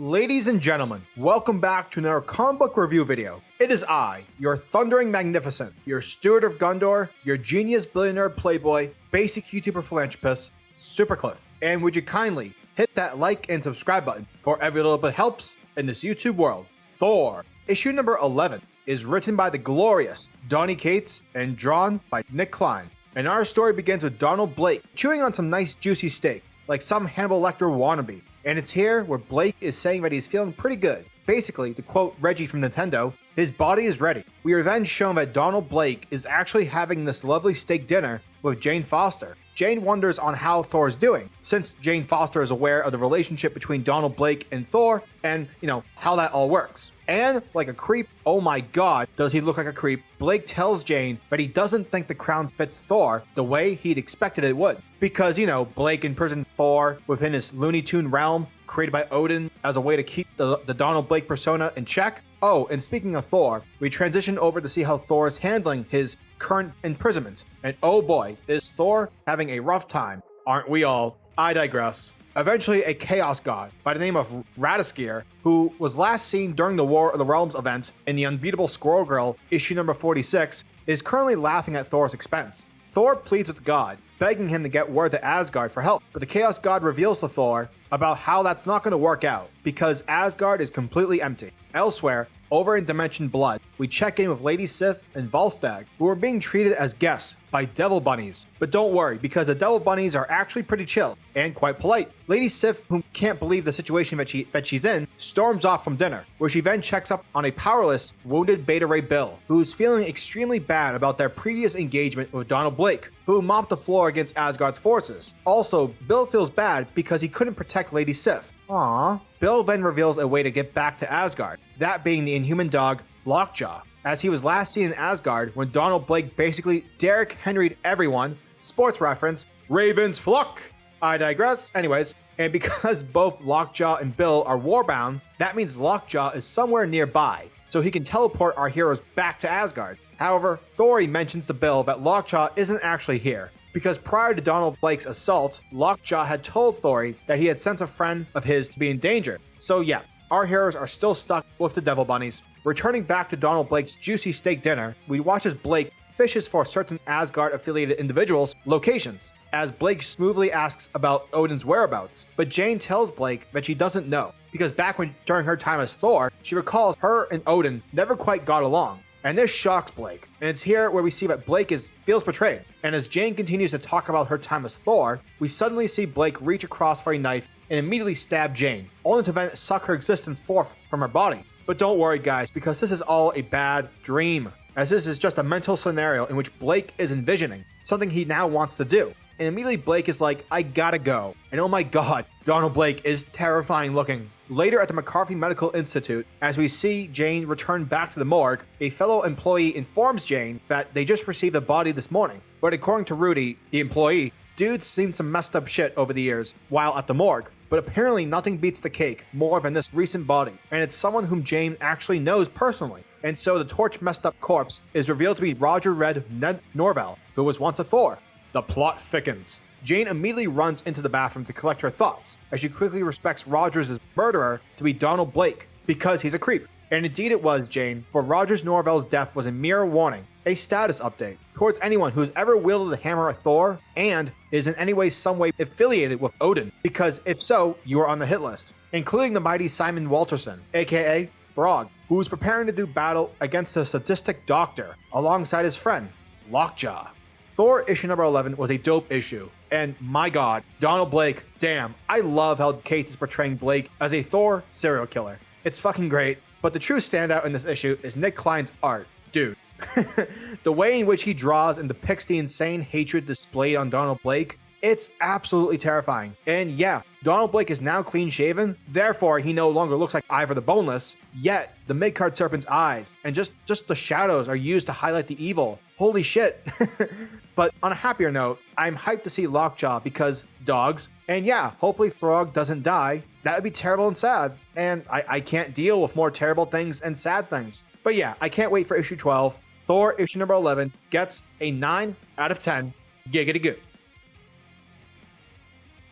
Ladies and gentlemen, welcome back to another comic book review video. It is I, your thundering magnificent, your steward of Gondor, your genius billionaire playboy, basic YouTuber philanthropist, SuperCliff. And would you kindly hit that like and subscribe button for every little bit helps in this YouTube world. Thor, issue number 11, is written by the glorious donnycates and drawn by Nick Klein. And our story begins with Donaldblake chewing on some nice juicy steak, like some Hannibal Lecter wannabe. And it's here where Blake is saying that he's feeling pretty good. Basically, to quote Reggie from Nintendo, his body is ready. We are then shown that Donaldblake is actually having this lovely steak dinner with Janefoster. Jane wonders on how Thor is doing, since Janefoster is aware of the relationship between Donaldblake and Thor, and, how that all works. And, like a creep, oh my god, does he look like a creep, Blake tells Jane that he doesn't think the crown fits Thor the way he'd expected it would. Because, Blake imprisoned Thor within his Looney Tune realm, created by Odin as a way to keep the Donaldblake persona in check. Oh, and speaking of Thor, we transition over to see how Thor is handling his current imprisonment. And oh boy, is Thor having a rough time. Aren't we all? I digress. Eventually, a chaos god by the name of Ladysif, who was last seen during the War of the Realms event in the Unbeatable Squirrel Girl issue number 46, is currently laughing at Thor's expense. Thor pleads with the god, begging him to get word to Asgard for help, but the Chaos God reveals to Thor about how that's not going to work out, because Asgard is completely empty. Elsewhere, over in Dimension Blood, we check in with ladysif and Volstagg, who are being treated as guests by devil bunnies. But don't worry, because the devil bunnies are actually pretty chill and quite polite. Ladysif, who can't believe the situation that she's in, storms off from dinner, where she then checks up on a powerless, wounded betaraybill, who's feeling extremely bad about their previous engagement with Donaldblake, who mopped the floor against Asgard's forces. Also, Bill feels bad because he couldn't protect ladysif. Aww. Bill then reveals a way to get back to Asgard, that being the inhuman dog, Lockjaw, as he was last seen in Asgard when Donaldblake basically Derrick Henry'd everyone, sports reference, Ravens Flock! I digress. Anyways, and because both Lockjaw and Bill are warbound, that means Lockjaw is somewhere nearby, so he can teleport our heroes back to Asgard. However, Thor mentions to Bill that Lockjaw isn't actually here, because prior to Donaldblake's assault, Lockjaw had told Thor that he had sent a friend of his to be in danger. So yeah, our heroes are still stuck with the devil bunnies. Returning back to Donaldblake's juicy steak dinner, we watch as Blake fishes for certain Asgard-affiliated individuals' locations, as Blake smoothly asks about Odin's whereabouts. But Jane tells Blake that she doesn't know, because during her time as Thor, she recalls her and Odin never quite got along. And this shocks Blake, and it's here where we see that Blake feels betrayed. And as Jane continues to talk about her time as Thor, we suddenly see Blake reach across for a knife and immediately stab Jane, only to then suck her existence forth from her body. But don't worry guys, because this is all a bad dream, as this is just a mental scenario in which Blake is envisioning something he now wants to do. And immediately Blake is like, I gotta go. And oh my god, Donaldblake is terrifying looking. Later at the McCarthy Medical Institute, as we see Jane return back to the morgue, a fellow employee informs Jane that they just received a body this morning. But according to Rudy, the employee, dude's seen some messed up shit over the years while at the morgue. But apparently nothing beats the cake more than this recent body, and it's someone whom Jane actually knows personally. And so the torch messed up corpse is revealed to be Roger Red Norval, who was once a Thor. The plot thickens. Jane immediately runs into the bathroom to collect her thoughts, as she quickly respects Rogers' murderer to be Donaldblake, because he's a creep. And indeed it was, Jane, for Rogers Norval's death was a mere warning, a status update, towards anyone who's ever wielded the hammer of Thor and is in any way, some way affiliated with Odin, because if so, you are on the hit list, including the mighty Simon Walterson, aka Frog, who is preparing to do battle against the sadistic doctor, alongside his friend, Lockjaw. Thor issue number 11 was a dope issue, and my god, Donaldblake, damn, I love how Cates is portraying Blake as a Thor serial killer. It's fucking great, but the true standout in this issue is Nick Klein's art. Dude, the way in which he draws and depicts the insane hatred displayed on Donaldblake, it's absolutely terrifying. And yeah, Donaldblake is now clean shaven, therefore he no longer looks like Ivor the Boneless, yet the Midgard Serpent's eyes and just the shadows are used to highlight the evil. Holy shit. But on a happier note, I'm hyped to see Lockjaw because dogs, and yeah, hopefully Throg doesn't die. That would be terrible and sad, and I can't deal with more terrible things and sad things. But yeah, I can't wait for issue 12. Thor issue number 11 gets a 9 out of 10. Giggity goo.